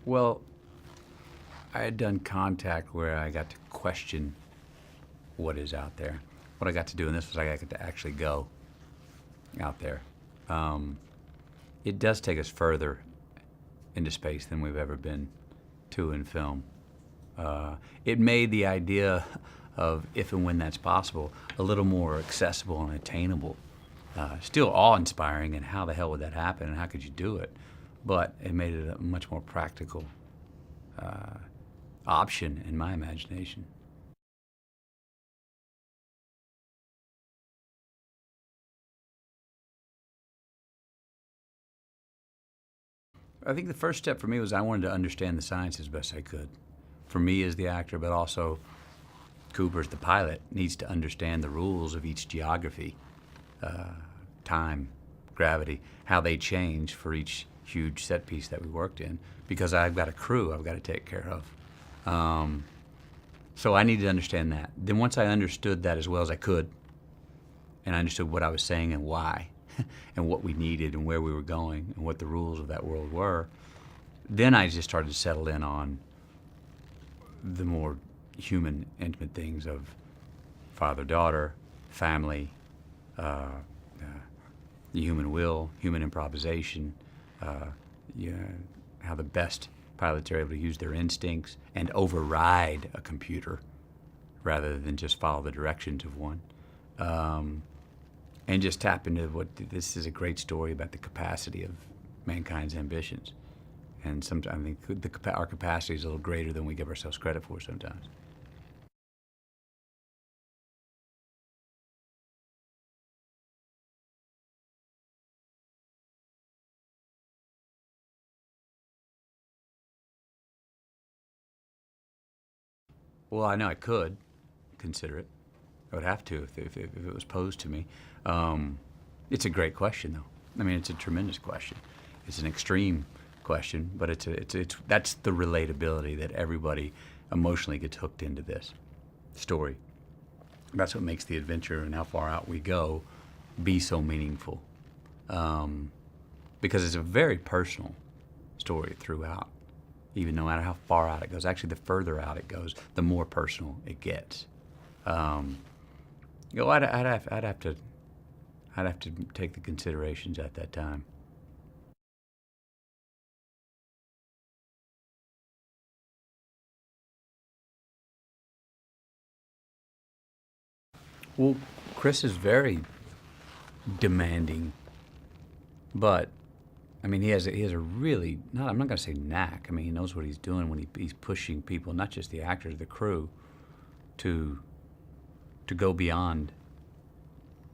Well, I had done Contact where I got to question what is out there. What I got to do in this was I got to actually go out there. Um, it does take us further into space than we've ever been to in film. It made the idea of if and when that's possible a little more accessible and attainable. Still awe-inspiring, and how the hell would that happen, and how could you do it? But it made it a much more practical option in my imagination. I think the first step for me was I wanted to understand the science as best I could. For me as the actor, but also Cooper's the pilot, needs to understand the rules of each geography, time, gravity, how they change for each huge set piece that we worked in, because I've got a crew I've got to take care of. So I needed to understand that. Then once I understood that as well as I could, and I understood what I was saying and why, and what we needed and where we were going and what the rules of that world were, then I just started to settle in on the more human, intimate things of father-daughter, family, the human will, human improvisation, yeah, how the best pilots are able to use their instincts and override a computer rather than just follow the directions of one. And just tap into what this is a great story about the capacity of mankind's ambitions. And sometimes I think our capacity is a little greater than we give ourselves credit for sometimes. Well, I know I could consider it. I would have to if it was posed to me. It's a great question, though. I mean, it's a tremendous question. It's an extreme question, but it's that's the relatability that everybody emotionally gets hooked into this story. That's what makes the adventure and how far out we go be so meaningful, because it's a very personal story throughout. Even no matter how far out it goes, actually, the further out it goes, the more personal it gets. You know, I'd have to take the considerations at that time. Well, Chris is very demanding, but I mean, he has a really not. I'm not going to say knack. I mean, he knows what he's doing when he's pushing people, not just the actors, the crew, to to go beyond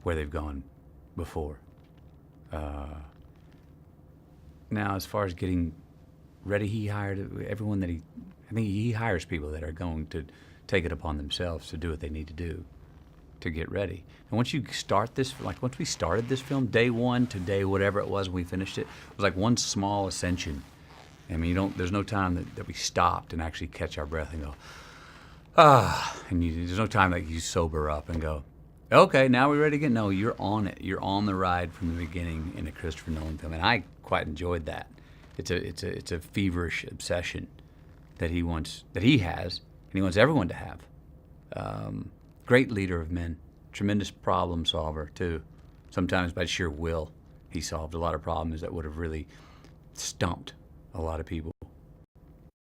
where they've gone before. Uh, Now, as far as getting ready, he hired everyone that he. I think he hires people that are going to take it upon themselves to do what they need to do to get ready. And once you start this, like once we started this film, day one to day whatever it was when we finished it, it was like one small ascension. I mean, you don't. There's no time that we stopped and actually catch our breath and go, and there's no time that you sober up and go, okay, now we're ready again. No, you're on it. You're on the ride from the beginning in a Christopher Nolan film, and I quite enjoyed that. It's a feverish obsession that he has, and he wants everyone to have. Great leader of men, tremendous problem solver too. Sometimes by sheer will, he solved a lot of problems that would have really stumped a lot of people.